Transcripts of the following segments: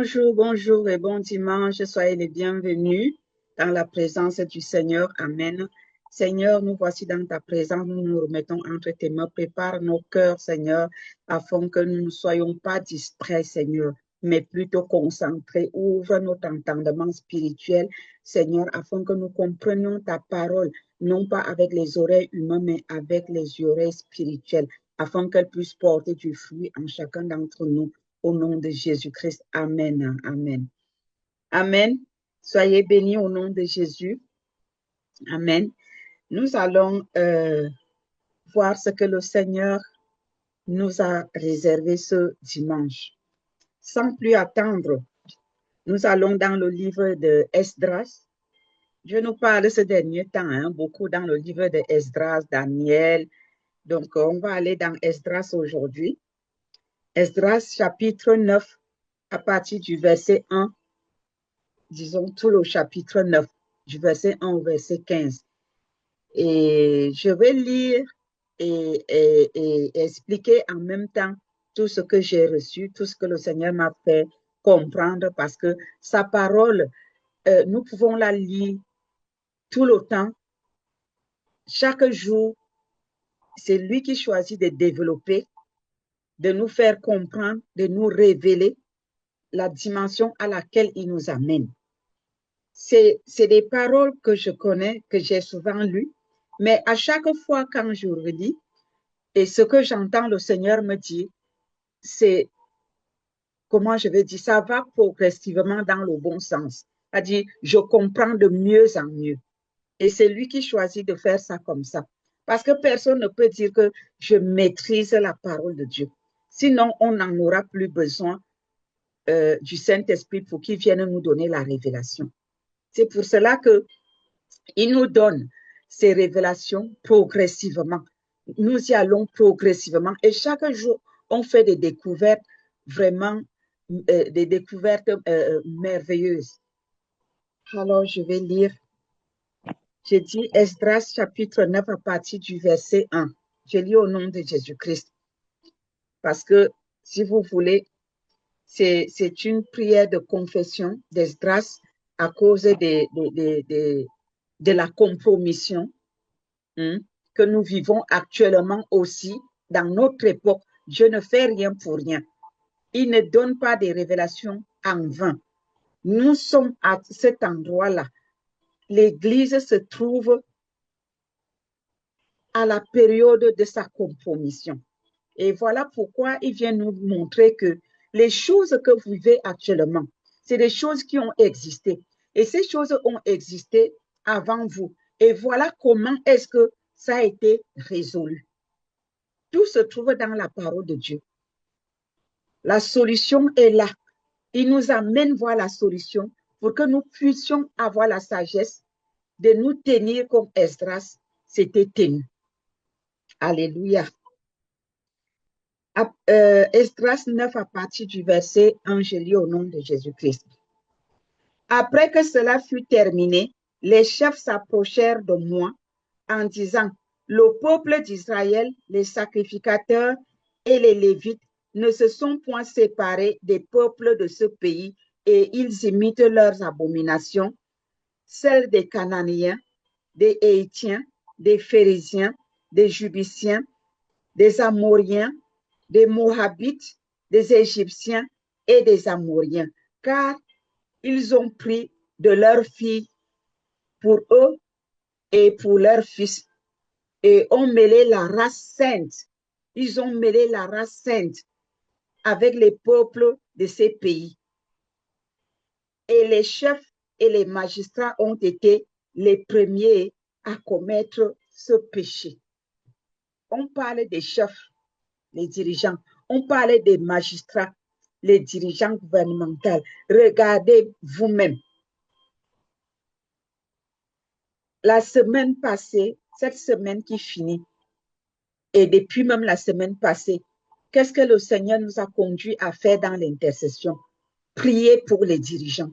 Bonjour, bonjour et bon dimanche. Soyez les bienvenus dans la présence du Seigneur. Amen. Seigneur, nous voici dans ta présence. Nous nous remettons entre tes mains. Prépare nos cœurs, Seigneur, afin que nous ne soyons pas distraits, Seigneur, mais plutôt concentrés. Ouvre notre entendement spirituel, Seigneur, afin que nous comprenions ta parole, non pas avec les oreilles humaines, mais avec les oreilles spirituelles, afin qu'elle puisse porter du fruit en chacun d'entre nous. Au nom de Jésus-Christ. Amen. Amen. Amen. Soyez bénis au nom de Jésus. Amen. Nous allons voir ce que le Seigneur nous a réservé ce dimanche. Sans plus attendre, nous allons dans le livre de Esdras. Je nous parle ce dernier temps, beaucoup dans le livre de Esdras, Daniel. Donc, on va aller dans Esdras aujourd'hui. Esdras chapitre 9, à partir du verset 1, disons tout le chapitre 9, du verset 1 au verset 15. Et je vais lire et expliquer en même temps tout ce que j'ai reçu, tout ce que le Seigneur m'a fait comprendre, parce que sa parole, nous pouvons la lire tout le temps, chaque jour. C'est lui qui choisit de développer, de nous faire comprendre, de nous révéler la dimension à laquelle il nous amène. C'est des paroles que je connais, que j'ai souvent lues, mais à chaque fois quand je relis, et ce que j'entends le Seigneur me dire, c'est, comment je vais dire, ça va progressivement dans le bon sens. C'est-à-dire, je comprends de mieux en mieux. Et c'est lui qui choisit de faire ça comme ça. Parce que personne ne peut dire que je maîtrise la parole de Dieu. Sinon, on n'en aura plus besoin du Saint-Esprit pour qu'il vienne nous donner la révélation. C'est pour cela que il nous donne ces révélations progressivement. Nous y allons progressivement et chaque jour, on fait des découvertes vraiment, des découvertes merveilleuses. Alors, je vais lire. J'ai dit Esdras chapitre 9 à partir du verset 1. Je lis au nom de Jésus-Christ. Parce que, si vous voulez, c'est une prière de confession d'Esdras à cause de la compromission que nous vivons actuellement aussi dans notre époque. Dieu ne fait rien pour rien. Il ne donne pas des révélations en vain. Nous sommes à cet endroit-là. L'Église se trouve à la période de sa compromission. Et voilà pourquoi il vient nous montrer que les choses que vous vivez actuellement, c'est des choses qui ont existé. Et ces choses ont existé avant vous. Et voilà comment est-ce que ça a été résolu. Tout se trouve dans la parole de Dieu. La solution est là. Il nous amène voir la solution pour que nous puissions avoir la sagesse de nous tenir comme Esdras s'était tenu. Alléluia. Esdras 9 à partir du verset 1, je lis au nom de Jésus-Christ. Après que cela fut terminé, les chefs s'approchèrent de moi en disant, le peuple d'Israël, les sacrificateurs et les Lévites ne se sont point séparés des peuples de ce pays et ils imitent leurs abominations, celles des Cananéens, des Hétiens, des Phérésiens, des Jubiciens, des Amoriens, des Moabites, des Égyptiens et des Amoriens, car ils ont pris de leurs filles pour eux et pour leurs fils et ont mêlé la race sainte. Ils ont mêlé la race sainte avec les peuples de ces pays. Et les chefs et les magistrats ont été les premiers à commettre ce péché. On parle des chefs, les dirigeants. On parle des magistrats, les dirigeants gouvernementaux. Regardez vous-même. La semaine passée, cette semaine qui finit, et depuis même la semaine passée, qu'est-ce que le Seigneur nous a conduit à faire dans l'intercession? Prier pour les dirigeants.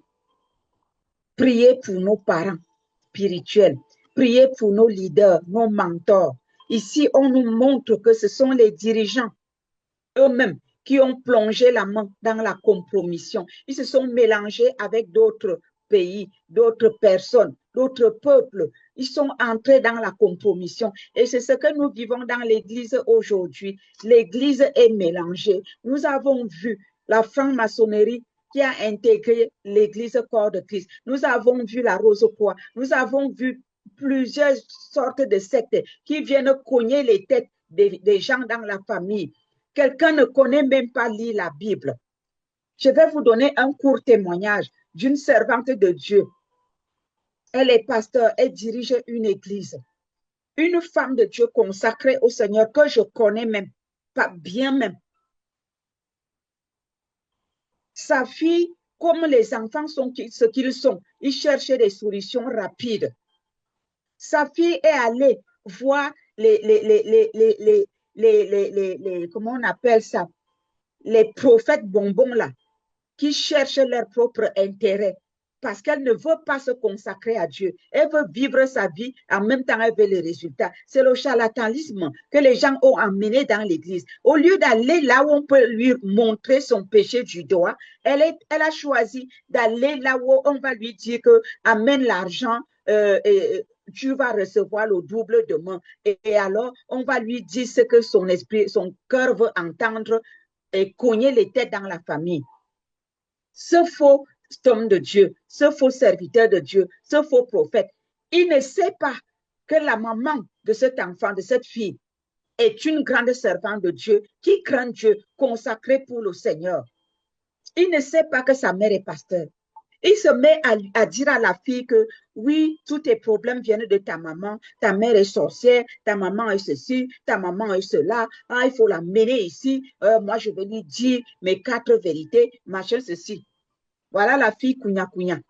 Prier pour nos parents spirituels. Prier pour nos leaders, nos mentors. Ici, on nous montre que ce sont les dirigeants eux-mêmes qui ont plongé la main dans la compromission. Ils se sont mélangés avec d'autres pays, d'autres personnes, d'autres peuples. Ils sont entrés dans la compromission. Et c'est ce que nous vivons dans l'Église aujourd'hui. L'Église est mélangée. Nous avons vu la franc-maçonnerie qui a intégré l'Église corps de Christ. Nous avons vu la Rose-Croix. Nous avons vu plusieurs sortes de sectes qui viennent cogner les têtes des gens dans la famille. Quelqu'un ne connaît même pas lire la Bible. Je vais vous donner un court témoignage d'une servante de Dieu. Elle est pasteur, elle dirige une église. Une femme de Dieu consacrée au Seigneur que je connais même, pas bien même. Sa fille, comme les enfants sont ce qu'ils sont, ils cherchaient des solutions rapides. Sa fille est allée voir comment on appelle ça, les prophètes bonbons là, qui cherchent leur propre intérêt parce qu'elle ne veut pas se consacrer à Dieu. Elle veut vivre sa vie, en même temps elle veut les résultats. C'est le charlatanisme que les gens ont amené dans l'église. Au lieu d'aller là où on peut lui montrer son péché du doigt, elle a choisi d'aller là où on va lui dire que amène l'argent, tu vas recevoir le double demain. Et alors, on va lui dire ce que son esprit, son cœur veut entendre et cogner les têtes dans la famille. Ce faux homme de Dieu, ce faux serviteur de Dieu, ce faux prophète, il ne sait pas que la maman de cet enfant, de cette fille, est une grande servante de Dieu qui craint Dieu, consacrée pour le Seigneur. Il ne sait pas que sa mère est pasteur. Il se met à dire à la fille que oui, tous tes problèmes viennent de ta maman, ta mère est sorcière, ta maman est ceci, ta maman est cela, ah, il faut la mener ici, moi je vais lui dire mes 4 vérités, machin ceci. Voilà la fille Kounya Kounya.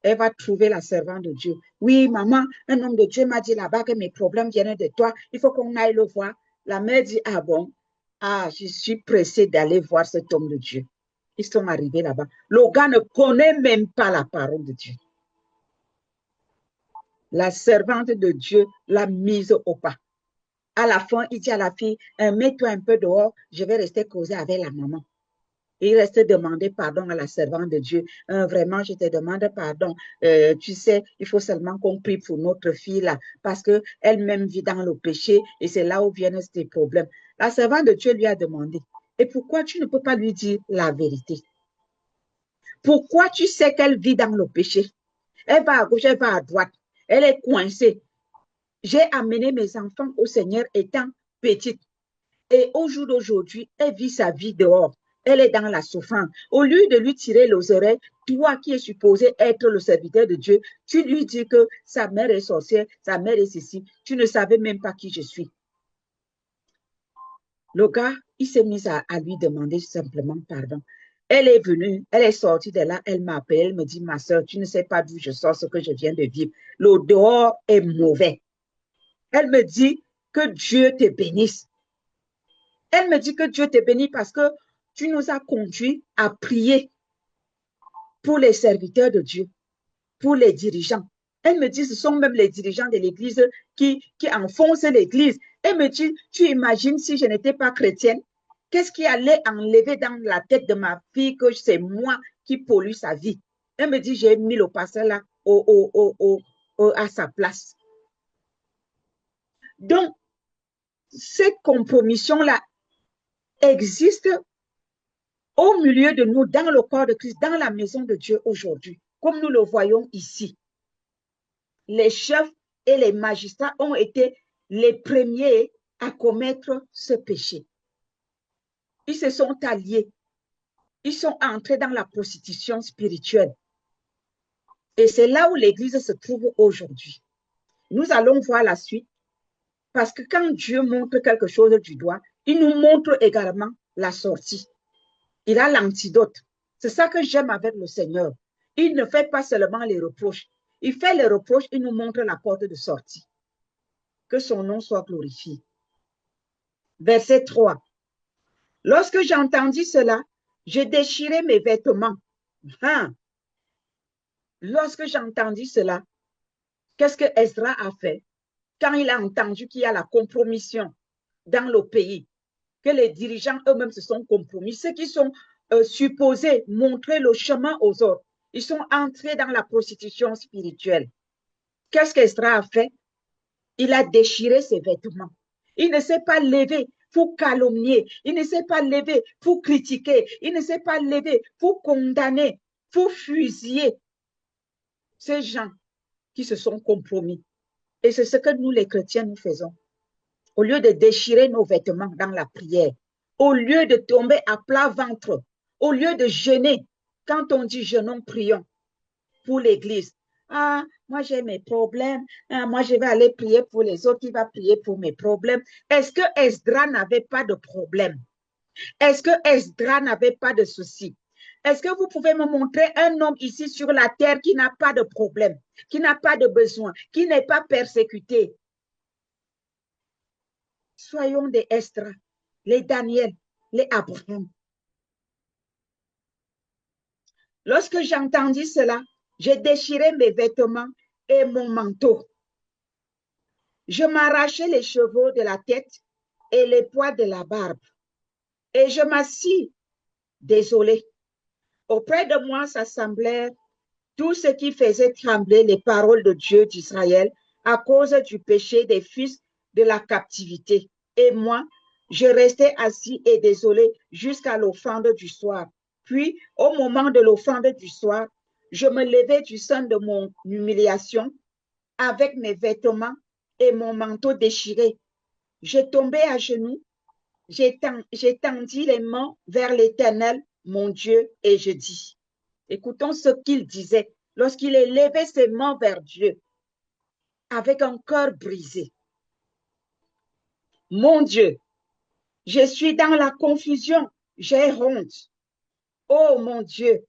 Elle va trouver la servante de Dieu. Oui, maman, un homme de Dieu m'a dit là-bas que mes problèmes viennent de toi, il faut qu'on aille le voir. La mère dit, ah bon, ah, je suis pressée d'aller voir cet homme de Dieu. Ils sont arrivés là-bas. Le gars ne connaît même pas la parole de Dieu. La servante de Dieu l'a mise au pas. À la fin, il dit à la fille, mets-toi un peu dehors, je vais rester causer avec la maman. Il reste demander pardon à la servante de Dieu. Vraiment, je te demande pardon. Tu sais, il faut seulement qu'on prie pour notre fille là, parce qu'elle-même vit dans le péché et c'est là où viennent ces problèmes. La servante de Dieu lui a demandé, et pourquoi tu ne peux pas lui dire la vérité? Pourquoi tu sais qu'elle vit dans le péché? Elle va à gauche, elle va à droite. Elle est coincée. J'ai amené mes enfants au Seigneur étant petite. Et au jour d'aujourd'hui, elle vit sa vie dehors. Elle est dans la souffrance. Au lieu de lui tirer les oreilles, toi qui es supposé être le serviteur de Dieu, tu lui dis que sa mère est sorcière, sa mère est ceci. Tu ne savais même pas qui je suis. Le gars, il s'est mis à lui demander simplement pardon. Elle est venue, elle est sortie de là, elle m'appelle, elle me dit, ma soeur, tu ne sais pas d'où je sors, ce que je viens de vivre. Le dehors est mauvais. Elle me dit que Dieu te bénisse. Elle me dit que Dieu te bénisse parce que tu nous as conduits à prier pour les serviteurs de Dieu, pour les dirigeants. Elle me dit, ce sont même les dirigeants de l'Église qui enfoncent l'Église. Elle me dit, tu imagines si je n'étais pas chrétienne, qu'est-ce qui allait enlever dans la tête de ma fille que c'est moi qui pollue sa vie? Elle me dit, j'ai mis le pasteur là à sa place. Donc, cette compromission-là existe au milieu de nous, dans le corps de Christ, dans la maison de Dieu aujourd'hui, comme nous le voyons ici. Les chefs et les magistrats ont été les premiers à commettre ce péché. Ils se sont alliés. Ils sont entrés dans la prostitution spirituelle. Et c'est là où l'Église se trouve aujourd'hui. Nous allons voir la suite, parce que quand Dieu montre quelque chose du doigt, il nous montre également la sortie. Il a l'antidote. C'est ça que j'aime avec le Seigneur. Il ne fait pas seulement les reproches. Il fait les reproches, il nous montre la porte de sortie. Que son nom soit glorifié. Verset 3. Lorsque j'entendis cela, je déchirai mes vêtements. Lorsque j'entendis cela, qu'est-ce que Ezra a fait? Quand il a entendu qu'il y a la compromission dans le pays, que les dirigeants eux-mêmes se sont compromis. Ceux qui sont supposés montrer le chemin aux autres, ils sont entrés dans la prostitution spirituelle. Qu'est-ce qu'Esdras a fait? Il a déchiré ses vêtements. Il ne s'est pas levé pour calomnier. Il ne s'est pas levé pour critiquer. Il ne s'est pas levé pour condamner, pour fusiller ces gens qui se sont compromis. Et c'est ce que nous, les chrétiens, nous faisons. Au lieu de déchirer nos vêtements dans la prière, au lieu de tomber à plat ventre, au lieu de jeûner, quand on dit jeûnons, prions pour l'Église. Ah, moi j'ai mes problèmes. Ah, moi je vais aller prier pour les autres, qui va prier pour mes problèmes. Est-ce que Esdras n'avait pas de problème? Est-ce que Esdras n'avait pas de soucis? Est-ce que vous pouvez me montrer un homme ici sur la terre qui n'a pas de problème, qui n'a pas de besoin, qui n'est pas persécuté? Soyons des Esdras, les Daniel, les Abraham. Lorsque j'entendis cela, j'ai déchiré mes vêtements et mon manteau. Je m'arrachai les cheveux de la tête et les poils de la barbe. Et je m'assis, désolé. Auprès de moi s'assemblèrent tous ceux qui faisaient trembler les paroles de Dieu d'Israël à cause du péché des fils de la captivité. Et moi, je restais assis et désolé jusqu'à l'offrande du soir. Puis, au moment de l'offrande du soir, je me levai du sein de mon humiliation avec mes vêtements et mon manteau déchiré. Je tombai à genoux, j'étendis les mains vers l'Éternel, mon Dieu, et je dis, écoutons ce qu'il disait lorsqu'il élevait ses mains vers Dieu avec un cœur brisé. Mon Dieu, je suis dans la confusion, j'ai honte. Oh mon Dieu,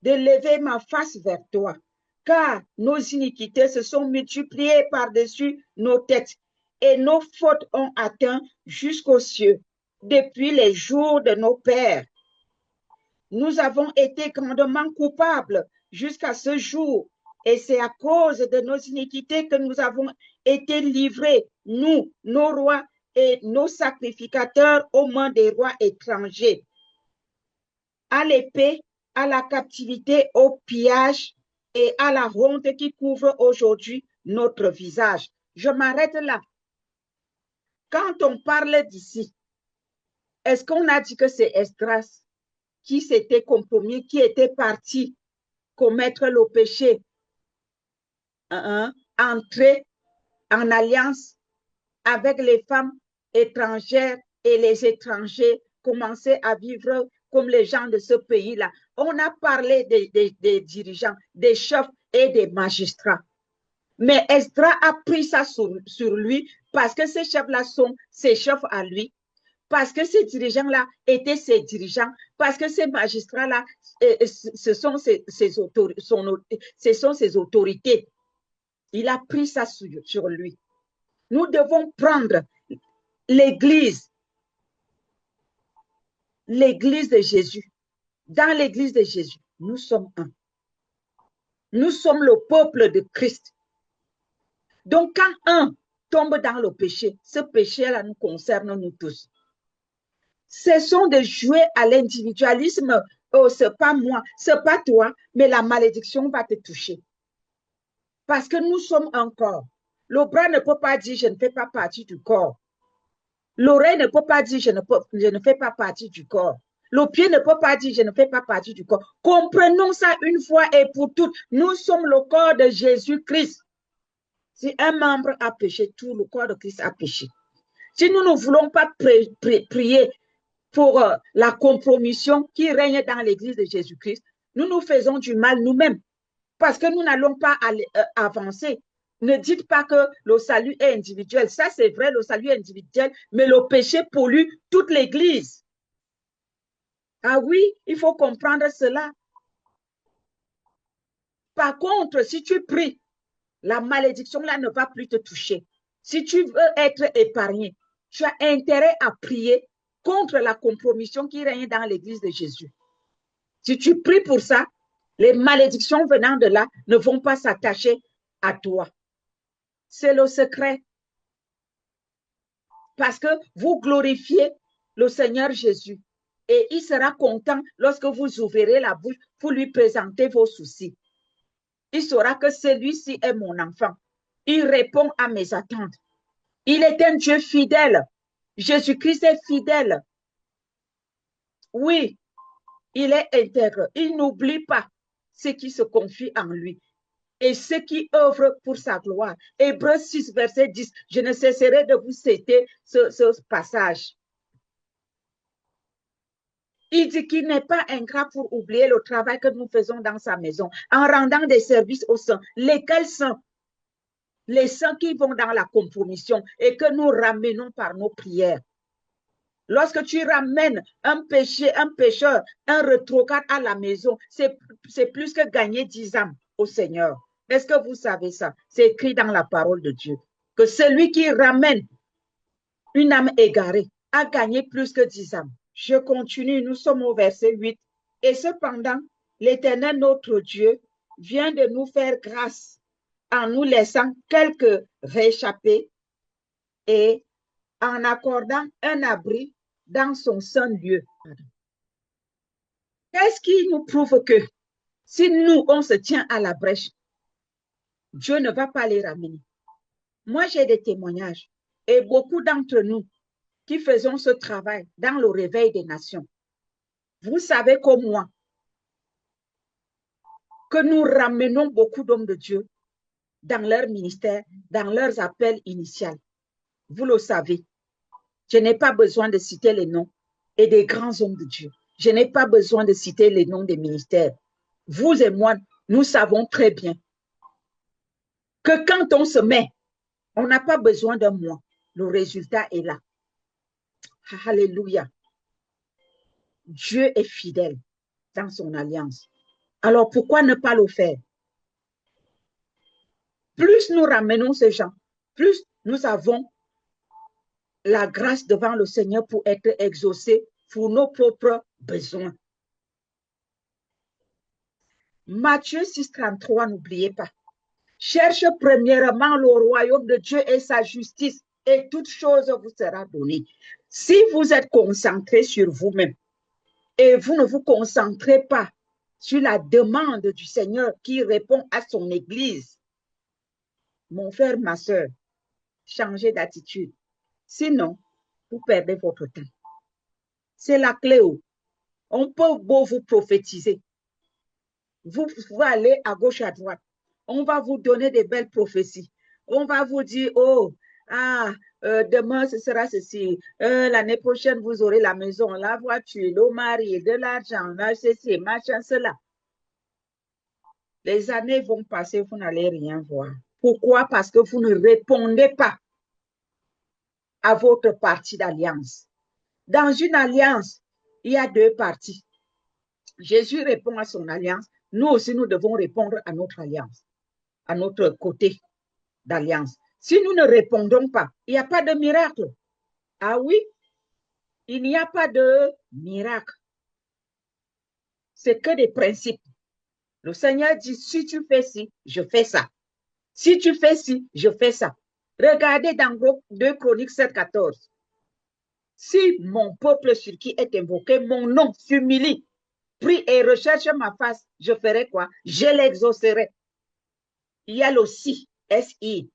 de lever ma face vers toi, car nos iniquités se sont multipliées par-dessus nos têtes et nos fautes ont atteint jusqu'aux cieux depuis les jours de nos pères. Nous avons été grandement coupables jusqu'à ce jour et c'est à cause de nos iniquités que nous avons été livrés, nous, nos rois et nos sacrificateurs aux mains des rois étrangers, à l'épée, à la captivité, au pillage et à la honte qui couvre aujourd'hui notre visage. Je m'arrête là. Quand on parle d'ici, est-ce qu'on a dit que c'est Esdras qui s'était compromis, qui était parti commettre le péché, entrer en alliance avec les femmes étrangères et les étrangers, commencer à vivre comme les gens de ce pays-là? On a parlé des dirigeants, des chefs et des magistrats. Mais Esdras a pris ça sur lui parce que ces chefs-là sont ses chefs à lui, parce que ces dirigeants-là étaient ses dirigeants, parce que ces magistrats-là, ce sont ses autorités. Il a pris ça sur lui. Nous devons prendre l'Église de Jésus. Dans l'Église de Jésus, nous sommes un. Nous sommes le peuple de Christ. Donc, quand un tombe dans le péché, ce péché-là nous concerne nous tous. Cessons de jouer à l'individualisme. Oh, c'est pas moi, c'est pas toi, mais la malédiction va te toucher. Parce que nous sommes un corps. Le bras ne peut pas dire je ne fais pas partie du corps. L'oreille ne peut pas dire je ne fais pas partie du corps. Le pied ne peut pas dire je ne fais pas partie du corps. Comprenons ça une fois et pour toutes. Nous sommes le corps de Jésus-Christ. Si un membre a péché, tout le corps de Christ a péché. Si nous ne voulons pas prier pour la compromission qui règne dans l'Église de Jésus-Christ, nous nous faisons du mal nous-mêmes parce que nous n'allons pas avancer. Ne dites pas que le salut est individuel. Ça, c'est vrai, le salut est individuel, mais le péché pollue toute l'Église. Ah oui, il faut comprendre cela. Par contre, si tu pries, la malédiction là ne va plus te toucher. Si tu veux être épargné, tu as intérêt à prier contre la compromission qui règne dans l'Église de Jésus. Si tu pries pour ça, les malédictions venant de là ne vont pas s'attacher à toi. C'est le secret. Parce que vous glorifiez le Seigneur Jésus. Et il sera content lorsque vous ouvrirez la bouche pour lui présenter vos soucis. Il saura que celui-ci est mon enfant. Il répond à mes attentes. Il est un Dieu fidèle. Jésus-Christ est fidèle. Oui, il est intègre. Il n'oublie pas ceux qui se confient en lui et ceux qui œuvrent pour sa gloire. Hébreux 6, verset 10. Je ne cesserai de vous citer ce passage. Il dit qu'il n'est pas ingrat pour oublier le travail que nous faisons dans sa maison en rendant des services aux saints. Lesquels saints? Les saints qui vont dans la compromission et que nous ramenons par nos prières. Lorsque tu ramènes un pécheur, un retrograde à la maison, c'est plus que gagner 10 âmes au Seigneur. Est-ce que vous savez ça? C'est écrit dans la parole de Dieu. Que celui qui ramène une âme égarée a gagné plus que 10 âmes. Je continue, nous sommes au verset 8. Et cependant, l'Éternel, notre Dieu, vient de nous faire grâce en nous laissant quelques réchappés et en accordant un abri dans son saint lieu. Qu'est-ce qui nous prouve que si nous, on se tient à la brèche, Dieu ne va pas les ramener? Moi, j'ai des témoignages et beaucoup d'entre nous qui faisons ce travail dans le réveil des nations. Vous savez comme moi que nous ramenons beaucoup d'hommes de Dieu dans leur ministère, dans leurs appels initiaux. Vous le savez. Je n'ai pas besoin de citer les noms et des grands hommes de Dieu. Je n'ai pas besoin de citer les noms des ministères. Vous et moi, nous savons très bien que quand on se met, on n'a pas besoin d'un mois. Le résultat est là. Alléluia. Dieu est fidèle dans son alliance. Alors pourquoi ne pas le faire? Plus nous ramenons ces gens, plus nous avons la grâce devant le Seigneur pour être exaucés pour nos propres besoins. Matthieu 6, 33, n'oubliez pas. Cherche premièrement le royaume de Dieu et sa justice, et toute chose vous sera donnée. Si vous êtes concentré sur vous-même et vous ne vous concentrez pas sur la demande du Seigneur qui répond à son Église, mon frère, ma soeur, changez d'attitude. Sinon, vous perdez votre temps. C'est la clé. On peut beau vous prophétiser. Vous pouvez aller à gauche, à droite. On va vous donner des belles prophéties. On va vous dire, oh, demain ce sera ceci. L'année prochaine, vous aurez la maison, la voiture, le mari, de l'argent, ceci, machin, cela. Les années vont passer, vous n'allez rien voir. Pourquoi? Parce que vous ne répondez pas à votre partie d'alliance. Dans une alliance, il y a deux parties. Jésus répond à son alliance. Nous aussi, nous devons répondre à notre alliance, à notre côté d'alliance. Si nous ne répondons pas, il n'y a pas de miracle. Ah oui, il n'y a pas de miracle. C'est que des principes. Le Seigneur dit, si tu fais ci, je fais ça. Si tu fais ci, je fais ça. Regardez dans 2 Chroniques 7, 14. Si mon peuple sur qui est invoqué, mon nom s'humilie, prie et recherche ma face, je ferai quoi? Je l'exaucerai. Il y a le si, S-I,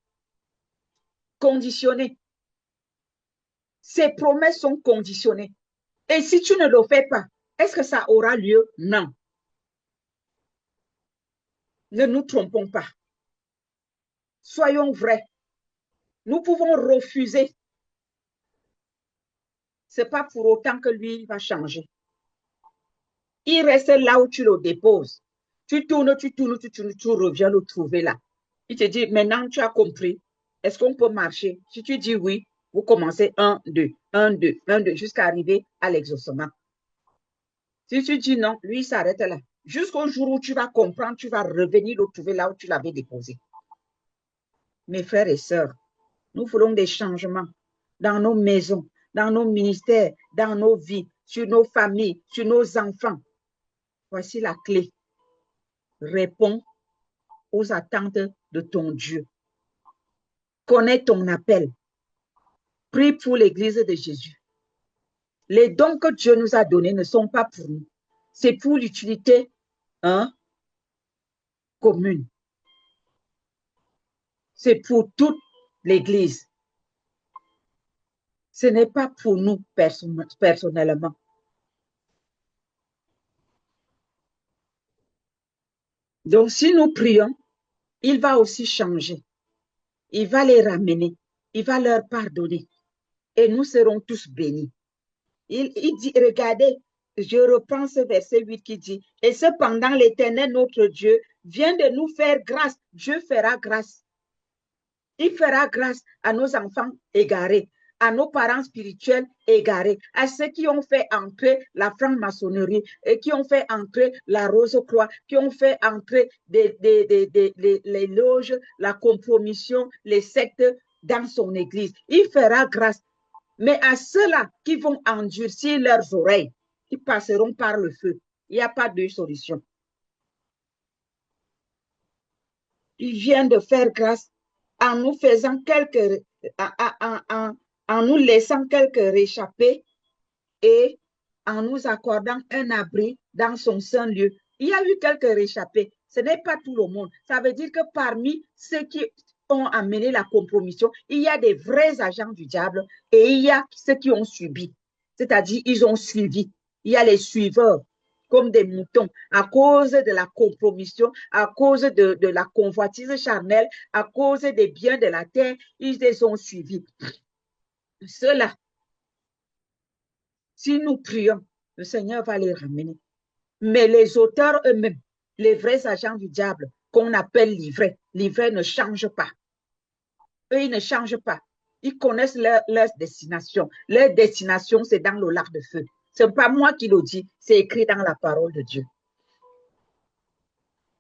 conditionné. Ces promesses sont conditionnées. Et si tu ne le fais pas, est-ce que ça aura lieu? Non. Ne nous trompons pas. Soyons vrais. Nous pouvons refuser. Ce n'est pas pour autant que lui va changer. Il reste là où tu le déposes. Tu tournes, tu reviens le trouver là. Il te dit, maintenant tu as compris. Est-ce qu'on peut marcher? Si tu dis oui, vous commencez 1, 2, 1, 2, 1, 2, jusqu'à arriver à l'exaucement. Si tu dis non, lui, il s'arrête là. Jusqu'au jour où tu vas comprendre, tu vas revenir le trouver là où tu l'avais déposé. Mes frères et sœurs, nous voulons des changements dans nos maisons, dans nos ministères, dans nos vies, sur nos familles, sur nos enfants. Voici la clé. Réponds aux attentes de ton Dieu. Connais ton appel. Prie pour l'Église de Jésus. Les dons que Dieu nous a donnés ne sont pas pour nous. C'est pour l'utilité commune. C'est pour toute l'Église. Ce n'est pas pour nous personnellement. Donc, si nous prions, il va aussi changer. Il va les ramener. Il va leur pardonner. Et nous serons tous bénis. Il dit, regardez, je reprends ce verset 8 qui dit, et cependant l'Éternel, notre Dieu, vient de nous faire grâce. Dieu fera grâce. Il fera grâce à nos enfants égarés, à nos parents spirituels égarés, à ceux qui ont fait entrer la franc-maçonnerie et qui ont fait entrer la Rose-Croix, qui ont fait entrer les loges, la compromission, les sectes dans son église. Il fera grâce. Mais à ceux-là qui vont endurcir leurs oreilles, qui passeront par le feu, il n'y a pas de solution. Il vient de faire grâce en nous faisant en nous laissant quelques réchappés et en nous accordant un abri dans son saint lieu. Il y a eu quelques réchappés. Ce n'est pas tout le monde. Ça veut dire que parmi ceux qui ont amené la compromission, il y a des vrais agents du diable et il y a ceux qui ont subi. C'est-à-dire, ils ont suivi. Il y a les suiveurs comme des moutons à cause de la compromission, à cause de la convoitise charnelle, à cause des biens de la terre, ils les ont suivis. Ceux-là, si nous prions, le Seigneur va les ramener. Mais les auteurs eux-mêmes, les vrais agents du diable, qu'on appelle livrets ne changent pas. Eux, ils ne changent pas. Ils connaissent leur destination. Leur destination, c'est dans le lac de feu. Ce n'est pas moi qui le dis, c'est écrit dans la parole de Dieu.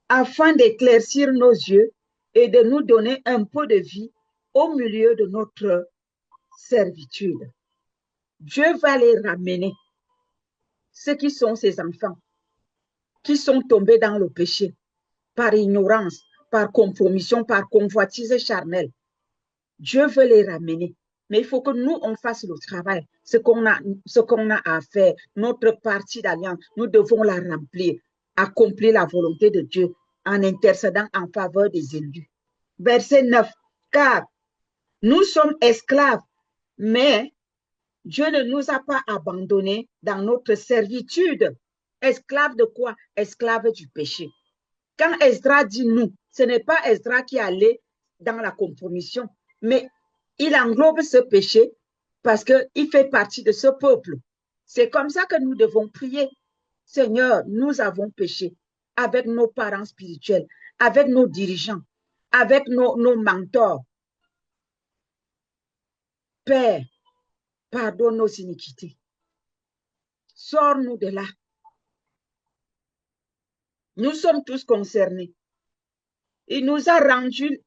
Afin d'éclaircir nos yeux et de nous donner un peu de vie au milieu de notre servitude. Dieu va les ramener, ceux qui sont ses enfants, qui sont tombés dans le péché, par ignorance, par compromission, par convoitise charnelle. Dieu veut les ramener. Mais il faut que nous, on fasse le travail, ce qu'on a à faire, notre partie d'alliance, nous devons la remplir, accomplir la volonté de Dieu en intercédant en faveur des élus. Verset 9, car nous sommes esclaves, mais Dieu ne nous a pas abandonnés dans notre servitude. Esclaves de quoi? Esclaves du péché. Quand Esdras dit nous, ce n'est pas Esdras qui allait dans la compromission, mais il englobe ce péché parce qu'il fait partie de ce peuple. C'est comme ça que nous devons prier. Seigneur, nous avons péché avec nos parents spirituels, avec nos dirigeants, avec nos mentors. Père, pardonne nos iniquités. Sors-nous de là. Nous sommes tous concernés. Il nous a rendu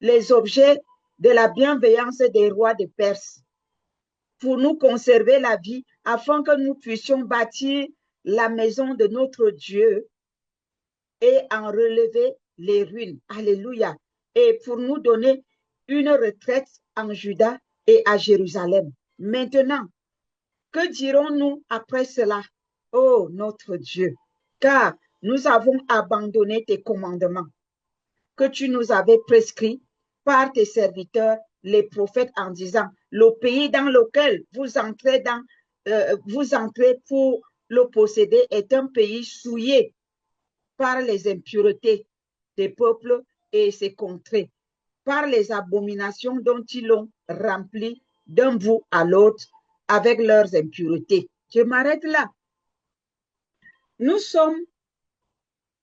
les objets de la bienveillance des rois de Perse pour nous conserver la vie afin que nous puissions bâtir la maison de notre Dieu et en relever les ruines. Alléluia. Et pour nous donner une retraite en Juda et à Jérusalem. Maintenant, que dirons-nous après cela? Oh, notre Dieu, car nous avons abandonné tes commandements que tu nous avais prescrits par tes serviteurs, les prophètes, en disant, le pays dans lequel vous entrez pour le posséder est un pays souillé par les impuretés des peuples et ses contrées, par les abominations dont ils l'ont rempli d'un bout à l'autre avec leurs impuretés. Je m'arrête là. Nous sommes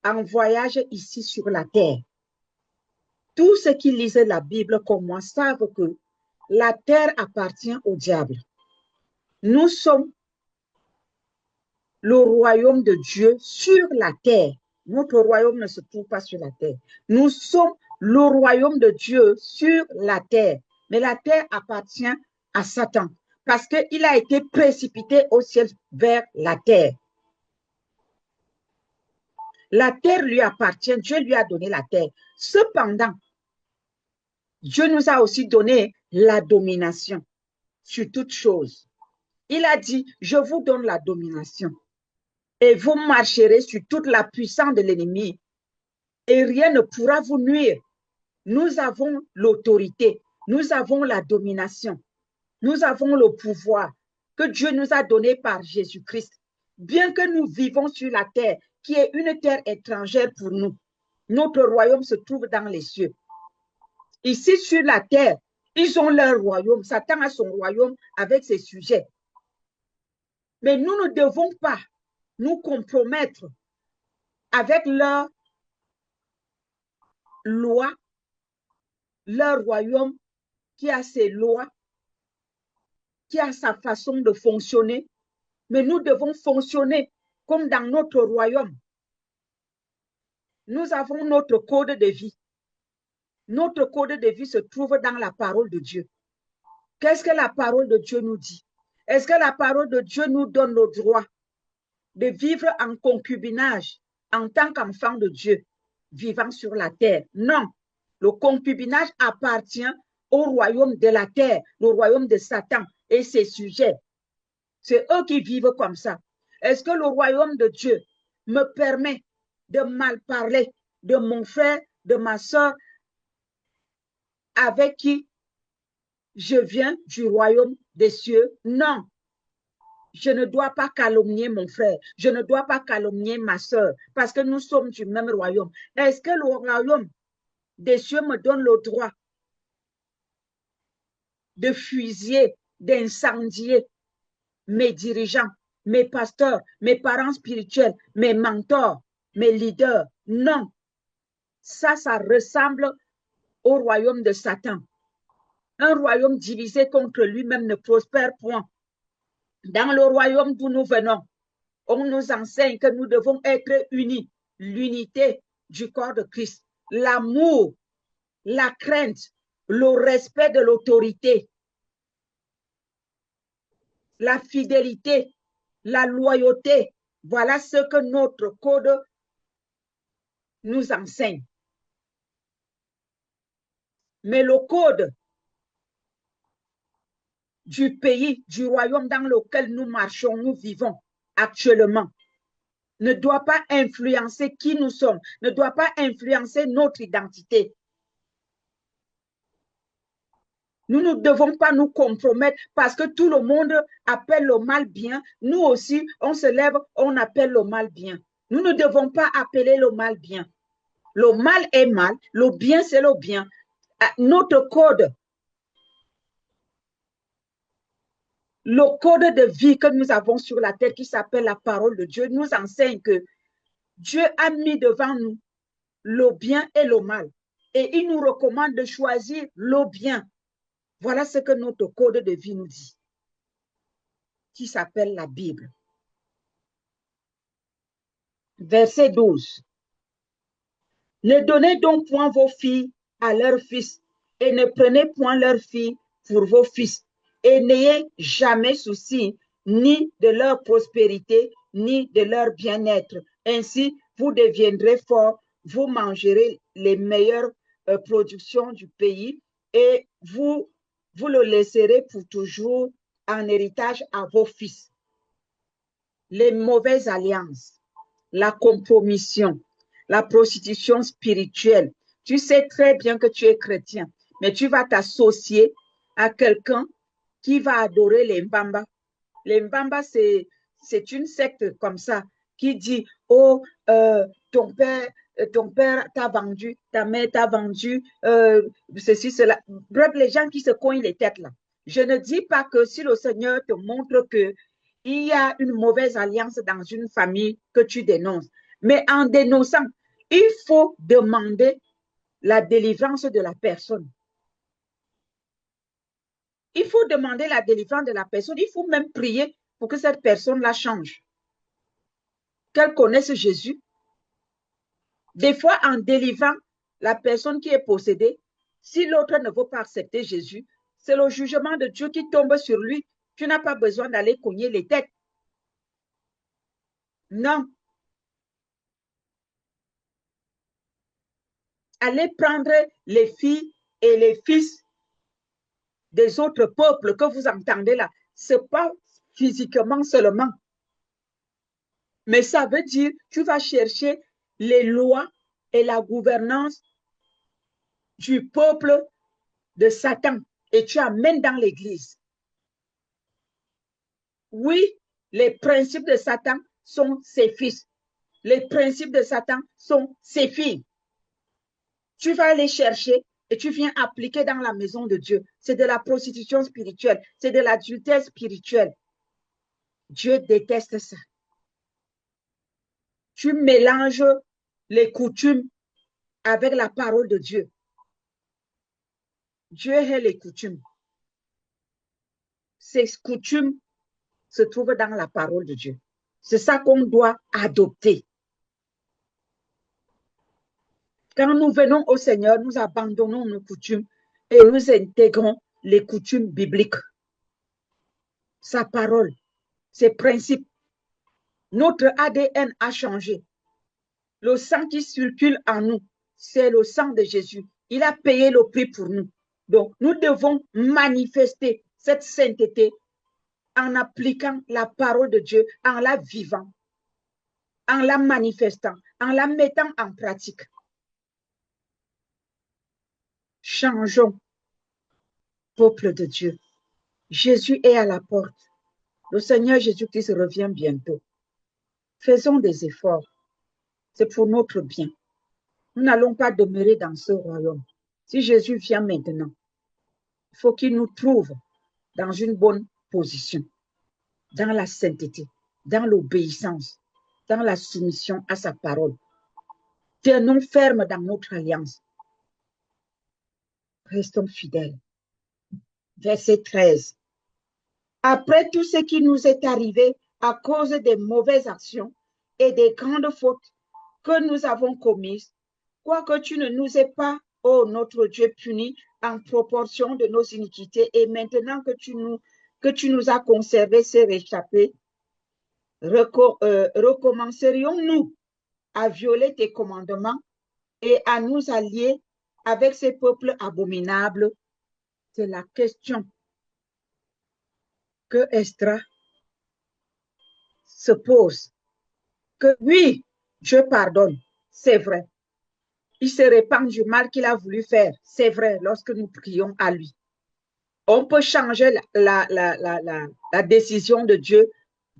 en voyage ici sur la terre. Tous ceux qui lisent la Bible comme moi savent que la terre appartient au diable. Nous sommes le royaume de Dieu sur la terre. Notre royaume ne se trouve pas sur la terre. Nous sommes le royaume de Dieu sur la terre. Mais la terre appartient à Satan parce qu'il a été précipité au ciel vers la terre. La terre lui appartient, Dieu lui a donné la terre. Cependant, Dieu nous a aussi donné la domination sur toute chose. Il a dit, je vous donne la domination et vous marcherez sur toute la puissance de l'ennemi et rien ne pourra vous nuire. Nous avons l'autorité, nous avons la domination, nous avons le pouvoir que Dieu nous a donné par Jésus-Christ. Bien que nous vivons sur la terre, qui est une terre étrangère pour nous, notre royaume se trouve dans les cieux. Ici, sur la terre, ils ont leur royaume. Satan a son royaume avec ses sujets. Mais nous ne devons pas nous compromettre avec leurs lois, leur royaume qui a ses lois, qui a sa façon de fonctionner. Mais nous devons fonctionner comme dans notre royaume. Nous avons notre code de vie. Notre code de vie se trouve dans la parole de Dieu. Qu'est-ce que la parole de Dieu nous dit? Est-ce que la parole de Dieu nous donne le droit de vivre en concubinage en tant qu'enfant de Dieu, vivant sur la terre? Non. Le concubinage appartient au royaume de la terre, le royaume de Satan et ses sujets. C'est eux qui vivent comme ça. Est-ce que le royaume de Dieu me permet de mal parler de mon frère, de ma soeur, avec qui je viens du royaume des cieux? Non. Je ne dois pas calomnier mon frère. Je ne dois pas calomnier ma soeur parce que nous sommes du même royaume. Est-ce que le royaume des cieux me donne le droit de fusiller, d'incendier mes dirigeants, mes pasteurs, mes parents spirituels, mes mentors, mes leaders? Non. Ça ressemble au royaume de Satan. Un royaume divisé contre lui-même ne prospère point. Dans le royaume d'où nous venons, on nous enseigne que nous devons être unis. L'unité du corps de Christ, l'amour, la crainte, le respect de l'autorité, la fidélité, la loyauté. Voilà ce que notre code nous enseigne. Mais le code du pays, du royaume dans lequel nous marchons, nous vivons actuellement, ne doit pas influencer qui nous sommes, ne doit pas influencer notre identité. Nous ne devons pas nous compromettre parce que tout le monde appelle le mal bien. Nous aussi, on se lève, on appelle le mal bien. Nous ne devons pas appeler le mal bien. Le mal est mal, le bien c'est le bien. Notre code, le code de vie que nous avons sur la terre qui s'appelle la parole de Dieu nous enseigne que Dieu a mis devant nous le bien et le mal. Et il nous recommande de choisir le bien. Voilà ce que notre code de vie nous dit, qui s'appelle la Bible. Verset 12. Ne donnez donc point vos filles à leurs fils et ne prenez point leurs filles pour vos fils et n'ayez jamais souci ni de leur prospérité ni de leur bien-être. Ainsi, vous deviendrez forts, vous mangerez les meilleures productions du pays et vous le laisserez pour toujours en héritage à vos fils. Les mauvaises alliances, la compromission, la prostitution spirituelle. Tu sais très bien que tu es chrétien, mais tu vas t'associer à quelqu'un qui va adorer les Mbamba. Les Mbamba, c'est une secte comme ça qui dit, oh, ton père t'a vendu, ta mère t'a vendu, ceci, cela. Bref, les gens qui se cognent les têtes là. Je ne dis pas que si le Seigneur te montre que il y a une mauvaise alliance dans une famille que tu dénonces. Mais en dénonçant, il faut demander la délivrance de la personne. Il faut demander la délivrance de la personne. Il faut même prier pour que cette personne-là change. Qu'elle connaisse Jésus. Des fois, en délivrant la personne qui est possédée, si l'autre ne veut pas accepter Jésus, c'est le jugement de Dieu qui tombe sur lui. Tu n'as pas besoin d'aller cogner les têtes. Non. Allez prendre les filles et les fils des autres peuples que vous entendez là. Ce n'est pas physiquement seulement. Mais ça veut dire tu vas chercher les lois et la gouvernance du peuple de Satan et tu amènes dans l'Église. Oui, les principes de Satan sont ses fils. Les principes de Satan sont ses filles. Tu vas les chercher et tu viens appliquer dans la maison de Dieu. C'est de la prostitution spirituelle, c'est de l'adultère spirituel. Dieu déteste ça. Tu mélanges les coutumes avec la parole de Dieu. Dieu hait les coutumes. Ces coutumes se trouvent dans la parole de Dieu. C'est ça qu'on doit adopter. Quand nous venons au Seigneur, nous abandonnons nos coutumes et nous intégrons les coutumes bibliques. Sa parole, ses principes. Notre ADN a changé. Le sang qui circule en nous, c'est le sang de Jésus. Il a payé le prix pour nous. Donc, nous devons manifester cette sainteté en appliquant la parole de Dieu, en la vivant, en la manifestant, en la mettant en pratique. Changeons, peuple de Dieu. Jésus est à la porte. Le Seigneur Jésus-Christ revient bientôt. Faisons des efforts. C'est pour notre bien. Nous n'allons pas demeurer dans ce royaume. Si Jésus vient maintenant, il faut qu'il nous trouve dans une bonne position, dans la sainteté, dans l'obéissance, dans la soumission à sa parole. Tenons ferme dans notre alliance. Restons fidèles. Verset 13. Après tout ce qui nous est arrivé à cause des mauvaises actions et des grandes fautes que nous avons commises, quoique tu ne nous aies pas, ô notre Dieu, punis en proportion de nos iniquités, et maintenant que tu nous as conservé ces réchappés, recommencerions-nous à violer tes commandements et à nous allier avec ces peuples abominables? C'est la question que Esdras se pose. Que oui, Dieu pardonne, c'est vrai. Il se répand du mal qu'il a voulu faire, c'est vrai, lorsque nous prions à lui. On peut changer la décision de Dieu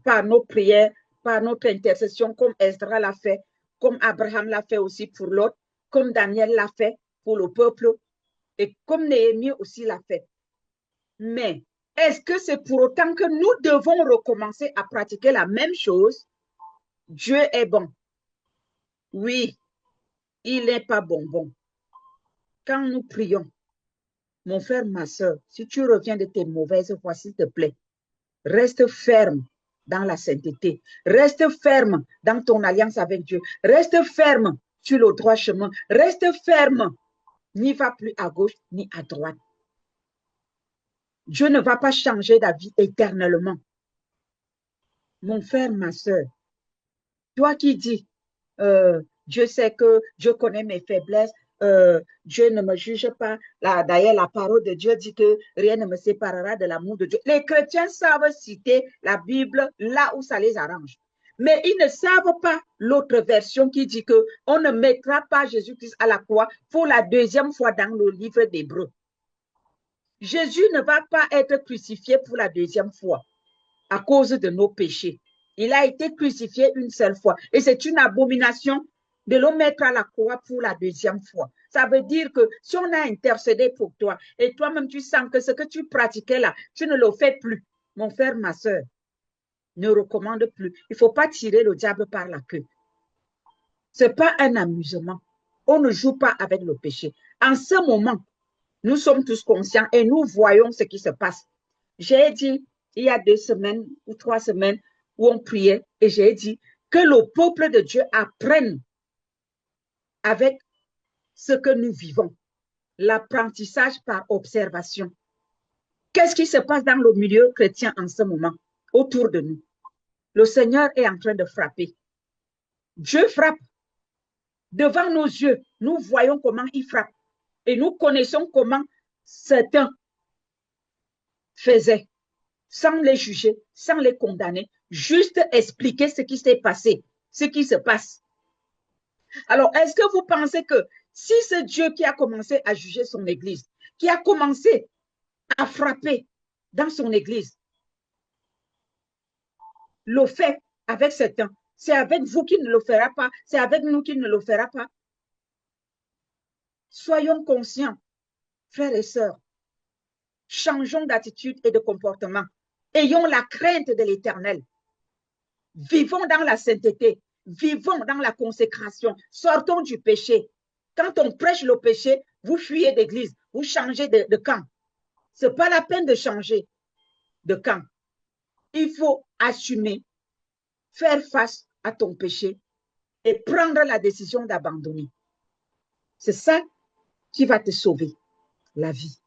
par nos prières, par notre intercession, comme Esdras l'a fait, comme Abraham l'a fait aussi pour l'autre, comme Daniel l'a fait pour le peuple, et comme Néhémie aussi l'a fait. Mais est-ce que c'est pour autant que nous devons recommencer à pratiquer la même chose? Dieu est bon. Oui, il n'est pas bonbon. Quand nous prions, mon frère, ma soeur, si tu reviens de tes mauvaises voies, s'il te plaît, reste ferme dans la sainteté. Reste ferme dans ton alliance avec Dieu. Reste ferme sur le droit chemin. Reste ferme. N'y va plus à gauche ni à droite. Dieu ne va pas changer ta vie éternellement. Mon frère, ma soeur, toi qui dis, Dieu sait que Dieu connaît mes faiblesses, Dieu ne me juge pas. D'ailleurs, la parole de Dieu dit que rien ne me séparera de l'amour de Dieu. Les chrétiens savent citer la Bible là où ça les arrange. Mais ils ne savent pas l'autre version qui dit qu'on ne mettra pas Jésus-Christ à la croix pour la deuxième fois dans le livre d'Hébreux. Jésus ne va pas être crucifié pour la deuxième fois à cause de nos péchés. Il a été crucifié une seule fois. Et c'est une abomination de le mettre à la croix pour la deuxième fois. Ça veut dire que si on a intercédé pour toi et toi-même tu sens que ce que tu pratiquais là, tu ne le fais plus. Mon frère, ma soeur, ne recommande plus. Il ne faut pas tirer le diable par la queue. Ce n'est pas un amusement. On ne joue pas avec le péché. En ce moment, nous sommes tous conscients et nous voyons ce qui se passe. J'ai dit il y a 2 semaines ou 3 semaines où on priait et j'ai dit que le peuple de Dieu apprenne avec ce que nous vivons, l'apprentissage par observation. Qu'est-ce qui se passe dans le milieu chrétien en ce moment, autour de nous? Le Seigneur est en train de frapper. Dieu frappe. Devant nos yeux, nous voyons comment il frappe. Et nous connaissons comment certains faisaient. sans les juger, sans les condamner, juste expliquer ce qui s'est passé, ce qui se passe. Alors, est-ce que vous pensez que si c'est Dieu qui a commencé à juger son Église, qui a commencé à frapper dans son Église, le fait avec certains, c'est avec vous qu'il ne le fera pas, c'est avec nous qu'il ne le fera pas. Soyons conscients, frères et sœurs, changeons d'attitude et de comportement. Ayons la crainte de l'Éternel. Vivons dans la sainteté, vivons dans la consécration, sortons du péché. Quand on prêche le péché, vous fuyez d'église, vous changez de camp. Ce n'est pas la peine de changer de camp. Il faut assumer, faire face à ton péché et prendre la décision d'abandonner. C'est ça qui va te sauver la vie.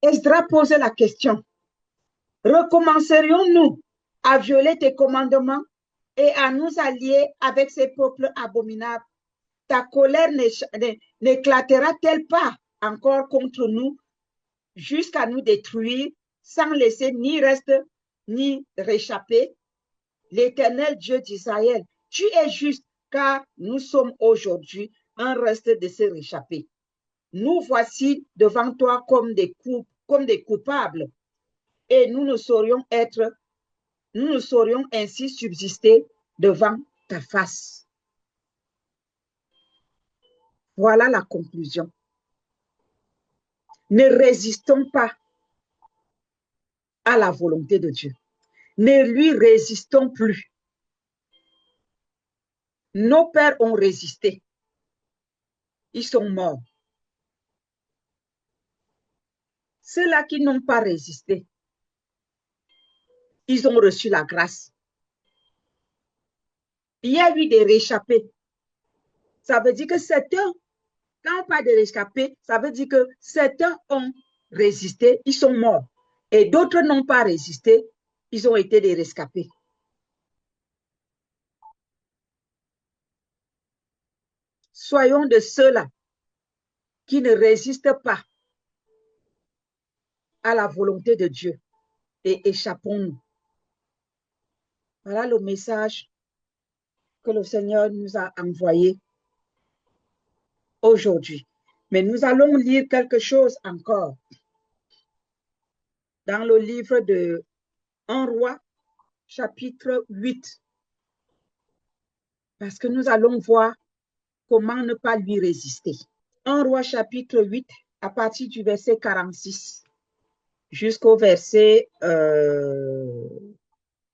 Esdras pose la question, recommencerions-nous à violer tes commandements et à nous allier avec ces peuples abominables? Ta colère n'éclatera-t-elle pas encore contre nous jusqu'à nous détruire sans laisser ni reste ni réchapper? L'Éternel Dieu d'Israël, tu es juste car nous sommes aujourd'hui un reste de ces réchappés. Nous voici devant toi comme des coupables et nous ne saurions ainsi subsister devant ta face. Voilà la conclusion. Ne résistons pas à la volonté de Dieu. Ne lui résistons plus. Nos pères ont résisté. Ils sont morts. Ceux-là qui n'ont pas résisté, ils ont reçu la grâce. Il y a eu des réchappés. Ça veut dire que certains, quand on parle de réchappés, ça veut dire que certains ont résisté, ils sont morts. Et d'autres n'ont pas résisté, ils ont été des rescapés. Soyons de ceux-là qui ne résistent pas à la volonté de Dieu et échappons-nous. Voilà le message que le Seigneur nous a envoyé aujourd'hui. Mais nous allons lire quelque chose encore dans le livre de 1 roi, chapitre 8, parce que nous allons voir comment ne pas lui résister. 1 roi, chapitre 8, à partir du verset 46 jusqu'au verset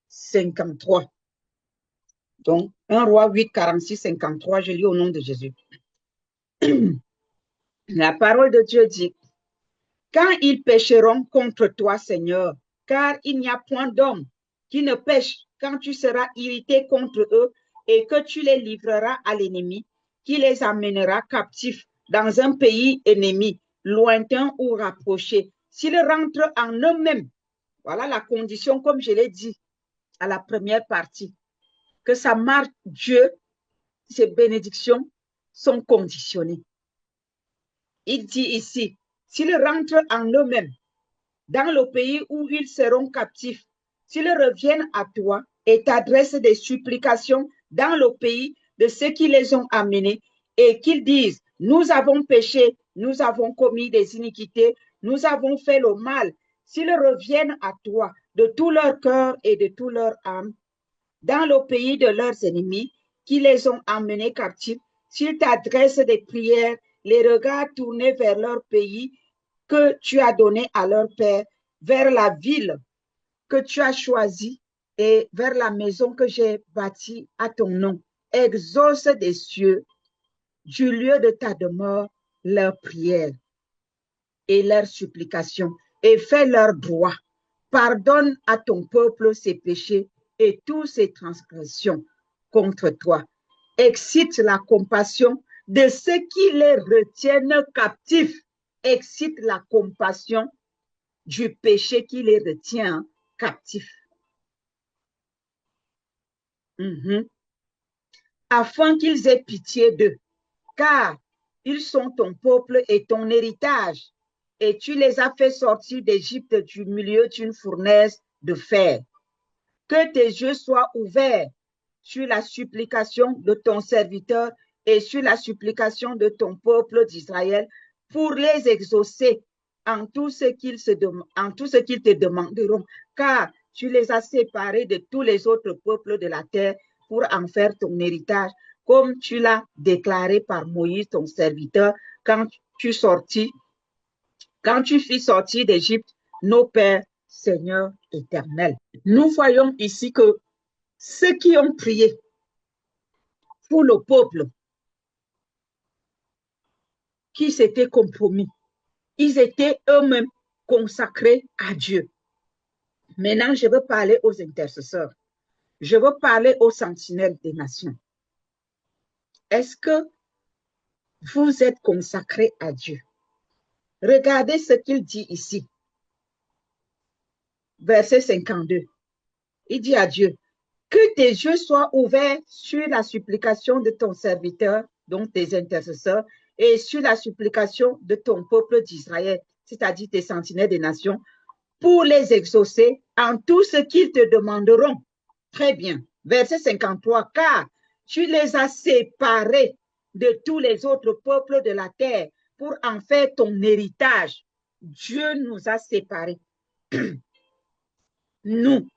53. Donc, 1 roi 8, 46, 53, je lis au nom de Jésus. La parole de Dieu dit, quand ils pécheront contre toi, Seigneur, car il n'y a point d'homme qui ne pêche quand tu seras irrité contre eux et que tu les livreras à l'ennemi, qui les amènera captifs dans un pays ennemi, lointain ou rapproché. S'ils rentrent en eux-mêmes, voilà la condition, comme je l'ai dit à la première partie, que ça marche, Dieu, ses bénédictions sont conditionnées. Il dit ici, s'ils rentrent en eux-mêmes, dans le pays où ils seront captifs, s'ils reviennent à toi et t'adressent des supplications dans le pays de ceux qui les ont amenés et qu'ils disent, nous avons péché, nous avons commis des iniquités, nous avons fait le mal, s'ils reviennent à toi de tout leur cœur et de toute leur âme, dans le pays de leurs ennemis qui les ont amenés captifs, s'ils t'adressent des prières, les regards tournés vers leur pays que tu as donné à leur père, vers la ville que tu as choisie et vers la maison que j'ai bâtie à ton nom. Exauce des cieux, du lieu de ta demeure, leurs prières et leurs supplications et fais leur droit. Pardonne à ton peuple ses péchés et toutes ses transgressions contre toi. Excite la compassion de ceux qui les retiennent captifs. Excite la compassion du péché qui les retient captifs. Afin qu'ils aient pitié d'eux. Car Ils sont ton peuple et ton héritage. Et tu les as fait sortir d'Égypte du milieu d'une fournaise de fer. Que tes yeux soient ouverts sur la supplication de ton serviteur et sur la supplication de ton peuple d'Israël pour les exaucer en tout ce qu'ils te demanderont, car tu les as séparés de tous les autres peuples de la terre pour en faire ton héritage, comme tu l'as déclaré par Moïse, ton serviteur, quand quand tu fis sortir d'Égypte nos pères, Seigneur éternel. Nous voyons ici que ceux qui ont prié pour le peuple qui s'était compromis, ils étaient eux-mêmes consacrés à Dieu. Maintenant, je veux parler aux intercesseurs. Je veux parler aux sentinelles des nations. Est-ce que vous êtes consacrés à Dieu? Regardez ce qu'il dit ici. Verset 52. Il dit à Dieu, que tes yeux soient ouverts sur la supplication de ton serviteur, donc tes intercesseurs, et sur la supplication de ton peuple d'Israël, c'est-à-dire tes sentinelles des nations, pour les exaucer en tout ce qu'ils te demanderont. Très bien. Verset 53, car tu les as séparés de tous les autres peuples de la terre pour en faire ton héritage. Dieu nous a séparés. Nous,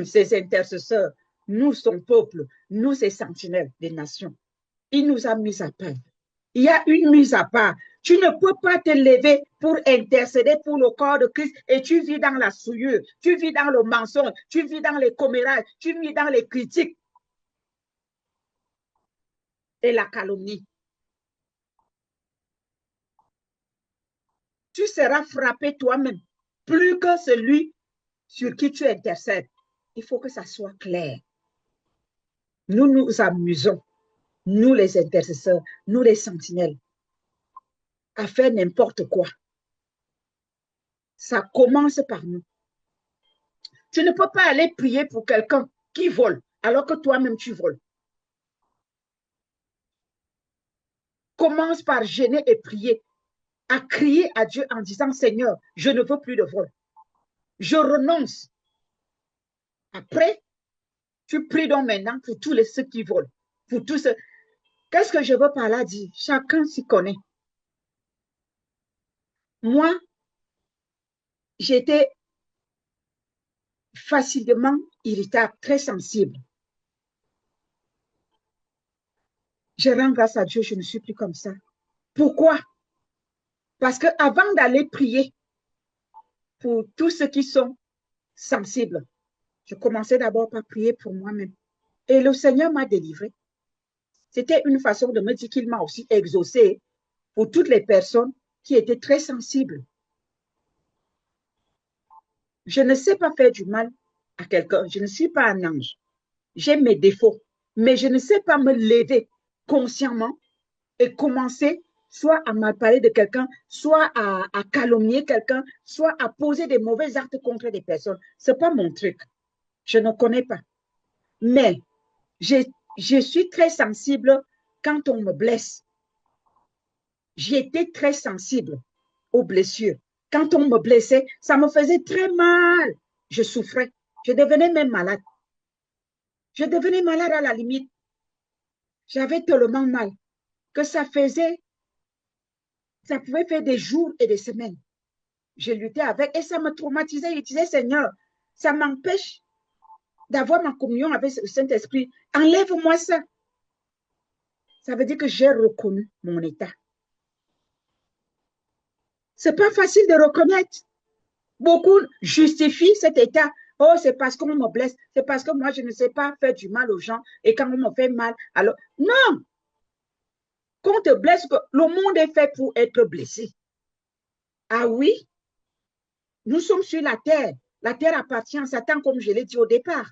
ses intercesseurs, nous, son peuple, nous, ses sentinelles des nations. Il nous a mis à part. Il y a une mise à part. Tu ne peux pas te lever pour intercéder pour le corps de Christ et tu vis dans la souillure, tu vis dans le mensonge, tu vis dans les commérages, tu vis dans les critiques et la calomnie. Tu seras frappé toi-même plus que celui sur qui tu intercèdes. Il faut que ça soit clair. Nous nous amusons, nous les intercesseurs, nous les sentinelles, à faire n'importe quoi. Ça commence par nous. Tu ne peux pas aller prier pour quelqu'un qui vole alors que toi-même tu voles. Commence par gêner et prier, à crier à Dieu en disant, Seigneur, je ne veux plus de vol. Je renonce. Après, tu pries donc maintenant pour tous ceux qui volent. Pour tous ceux... Qu'est-ce que je veux par là dire? Chacun s'y connaît. Moi, j'étais facilement irritable, très sensible. Je rends grâce à Dieu, je ne suis plus comme ça. Pourquoi? Parce qu'avant d'aller prier pour tous ceux qui sont sensibles, je commençais d'abord par prier pour moi-même. Et le Seigneur m'a délivré. C'était une façon de me dire qu'il m'a aussi exaucé pour toutes les personnes qui étaient très sensibles. Je ne sais pas faire du mal à quelqu'un. Je ne suis pas un ange. J'ai mes défauts. Mais je ne sais pas me lever consciemment et commencer soit à mal parler de quelqu'un, soit à calomnier quelqu'un, soit à poser des mauvais actes contre des personnes. Ce n'est pas mon truc. Je ne connais pas. Mais je suis très sensible quand on me blesse. J'étais très sensible aux blessures. Quand on me blessait, ça me faisait très mal. Je souffrais. Je devenais même malade. Je devenais malade à la limite. J'avais tellement mal que ça pouvait faire des jours et des semaines. Je luttais avec et ça me traumatisait. Je disais, Seigneur, ça m'empêche d'avoir ma communion avec le Saint-Esprit. Enlève-moi ça. Ça veut dire que j'ai reconnu mon état. C'est pas facile de reconnaître. Beaucoup justifient cet état. Oh, c'est parce qu'on me blesse. C'est parce que moi, je ne sais pas faire du mal aux gens. Et quand on me fait mal, alors... Non! Qu'on te blesse, le monde est fait pour être blessé. Ah oui? Nous sommes sur la terre. La terre appartient à Satan, comme je l'ai dit au départ.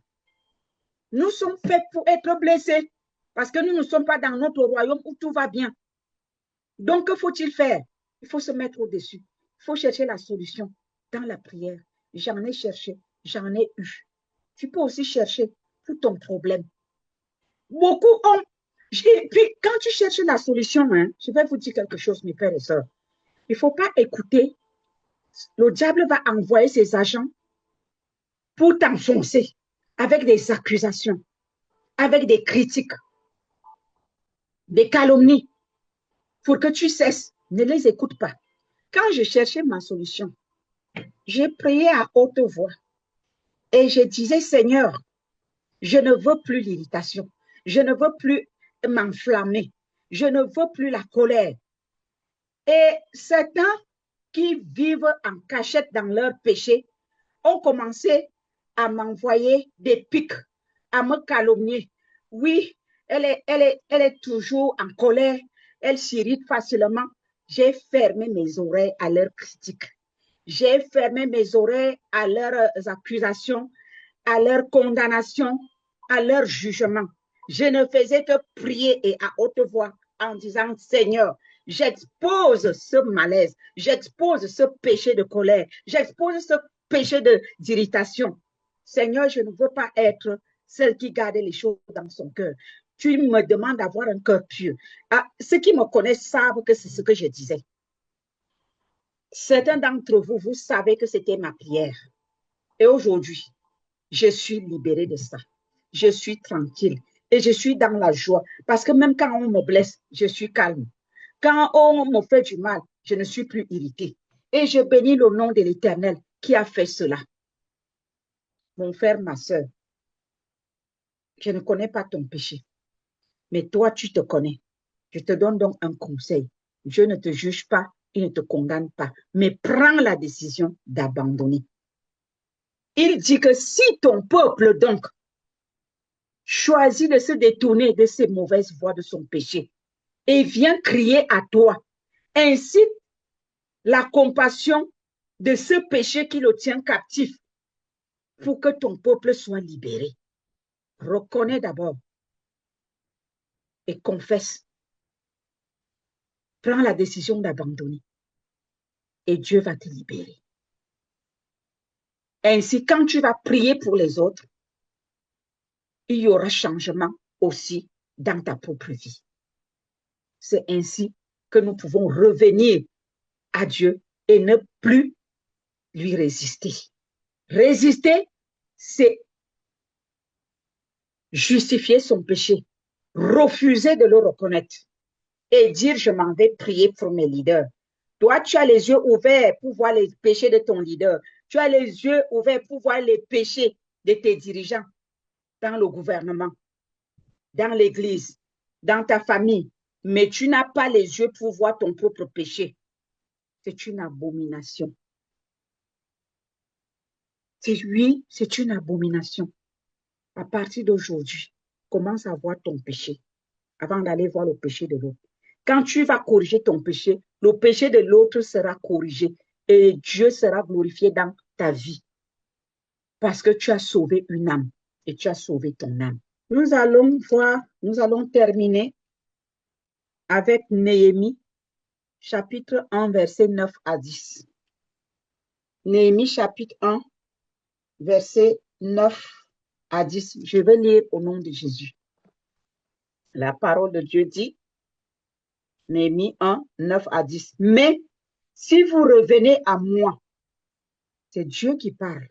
Nous sommes faits pour être blessés. Parce que nous ne sommes pas dans notre royaume où tout va bien. Donc, que faut-il faire? Il faut se mettre au-dessus. Il faut chercher la solution dans la prière. J'en ai cherché, j'en ai eu. Tu peux aussi chercher pour ton problème. Beaucoup ont Puis, quand tu cherches la solution, hein, je vais vous dire quelque chose, mes frères et sœurs. Il ne faut pas écouter. Le diable va envoyer ses agents pour t'enfoncer avec des accusations, avec des critiques, des calomnies, pour que tu cesses. Ne les écoute pas. Quand je cherchais ma solution, j'ai prié à haute voix et je disais, Seigneur, je ne veux plus l'irritation. Je ne veux plus m'enflammer. Je ne veux plus la colère. Et certains qui vivent en cachette dans leur péché ont commencé à m'envoyer des pics, à me calomnier. Oui, elle est toujours en colère, elle s'irrite facilement. J'ai fermé mes oreilles à leurs critiques. J'ai fermé mes oreilles à leurs accusations, à leurs condamnations, à leurs jugements. Je ne faisais que prier et à haute voix en disant, Seigneur, j'expose ce malaise, j'expose ce péché de colère, j'expose ce péché d'irritation. Seigneur, je ne veux pas être celle qui garde les choses dans son cœur. Tu me demandes d'avoir un cœur pur. Ah, ceux qui me connaissent savent que c'est ce que je disais. Certains d'entre vous, vous savez que c'était ma prière. Et aujourd'hui, je suis libérée de ça. Je suis tranquille et je suis dans la joie. Parce que même quand on me blesse, je suis calme. Quand on me fait du mal, je ne suis plus irritée. Et je bénis le nom de l'Éternel qui a fait cela. Mon frère, ma soeur, je ne connais pas ton péché, mais toi, tu te connais. Je te donne donc un conseil. Dieu ne te juge pas, il ne te condamne pas, mais prends la décision d'abandonner. Il dit que si ton peuple, donc, choisit de se détourner de ses mauvaises voies, de son péché, et vient crier à toi, incite la compassion de ce péché qui le tient captif pour que ton peuple soit libéré. Reconnais d'abord et confesse. Prends la décision d'abandonner et Dieu va te libérer. Ainsi, quand tu vas prier pour les autres, il y aura changement aussi dans ta propre vie. C'est ainsi que nous pouvons revenir à Dieu et ne plus lui résister. Résister, c'est justifier son péché, refuser de le reconnaître et dire je m'en vais prier pour mes leaders. Toi, tu as les yeux ouverts pour voir les péchés de ton leader. Tu as les yeux ouverts pour voir les péchés de tes dirigeants dans le gouvernement, dans l'église, dans ta famille. Mais tu n'as pas les yeux pour voir ton propre péché. C'est une abomination. Oui, c'est une abomination. À partir d'aujourd'hui, commence à voir ton péché avant d'aller voir le péché de l'autre. Quand tu vas corriger ton péché, le péché de l'autre sera corrigé et Dieu sera glorifié dans ta vie parce que tu as sauvé une âme et tu as sauvé ton âme. Nous allons terminer avec Néhémie, chapitre 1, verset 9 à 10. Néhémie, chapitre 1, verset 9 à 10. Je vais lire au nom de Jésus. La parole de Dieu dit, Néhémie 1, 9 à 10. Mais si vous revenez à moi, c'est Dieu qui parle.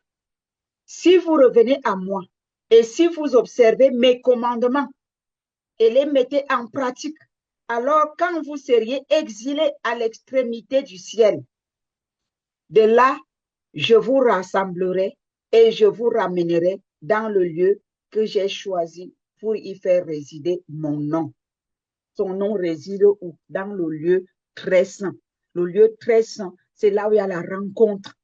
Si vous revenez à moi et si vous observez mes commandements et les mettez en pratique, alors quand vous seriez exilés à l'extrémité du ciel, de là, je vous rassemblerai et je vous ramènerai dans le lieu que j'ai choisi pour y faire résider mon nom. Son nom réside où? Dans le lieu très saint. Le lieu très saint, c'est là où il y a la rencontre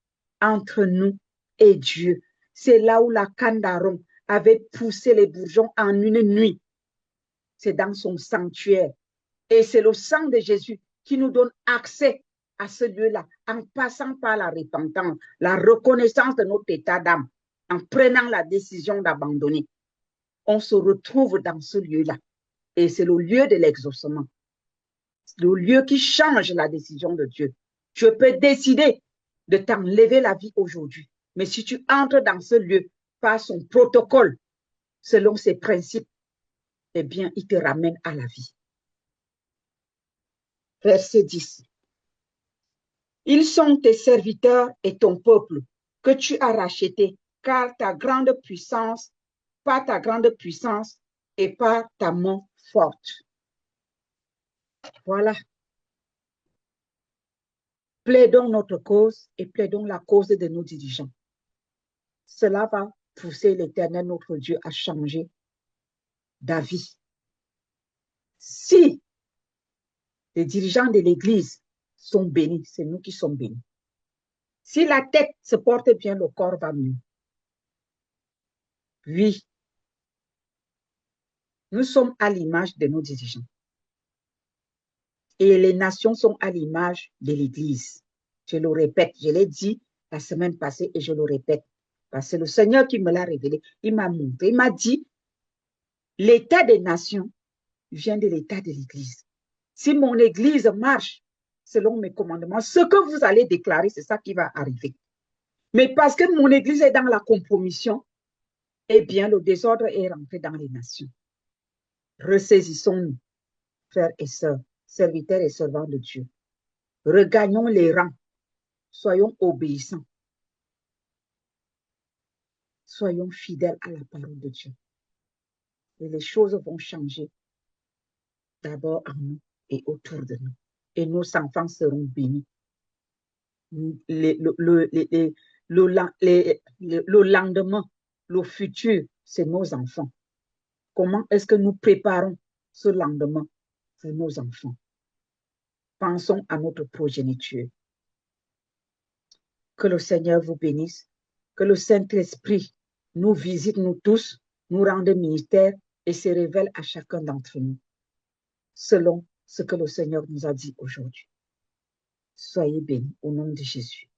entre nous et Dieu. C'est là où la canne d'Aaron avait poussé les bourgeons en une nuit. C'est dans son sanctuaire. Et c'est le sang de Jésus qui nous donne accès à ce lieu-là, en passant par la repentance, la reconnaissance de notre état d'âme, en prenant la décision d'abandonner. On se retrouve dans ce lieu-là. Et c'est le lieu de l'exaucement. Le lieu qui change la décision de Dieu. Tu peux décider de t'enlever la vie aujourd'hui. Mais si tu entres dans ce lieu par son protocole, selon ses principes, eh bien, il te ramène à la vie. Verset 10. Ils sont tes serviteurs et ton peuple que tu as racheté, car ta grande puissance, par ta grande puissance et par ta main forte. Voilà. Plaidons notre cause et plaidons la cause de nos dirigeants. Cela va pousser l'Éternel, notre Dieu, à changer d'avis. Si les dirigeants de l'Église sont bénis, c'est nous qui sommes bénis. Si la tête se porte bien, le corps va mieux. Oui, nous sommes à l'image de nos dirigeants. Et les nations sont à l'image de l'Église. Je le répète, je l'ai dit la semaine passée et je le répète. Parce que le Seigneur qui me l'a révélé, il m'a montré, il m'a dit, l'état des nations vient de l'état de l'Église. Si mon Église marche selon mes commandements, ce que vous allez déclarer, c'est ça qui va arriver. Mais parce que mon Église est dans la compromission, eh bien, le désordre est rentré dans les nations. Ressaisissons-nous, frères et sœurs, serviteurs et servants de Dieu. Regagnons les rangs. Soyons obéissants. Soyons fidèles à la parole de Dieu. Et les choses vont changer d'abord en nous et autour de nous. Et nos enfants seront bénis. Le lendemain, le futur, c'est nos enfants. Comment est-ce que nous préparons ce lendemain pour nos enfants? Pensons à notre progéniture. Que le Seigneur vous bénisse, que le Saint-Esprit nous visite, nous tous, nous rende ministère et se révèle à chacun d'entre nous, selon ce que le Seigneur nous a dit aujourd'hui. Soyez bénis au nom de Jésus.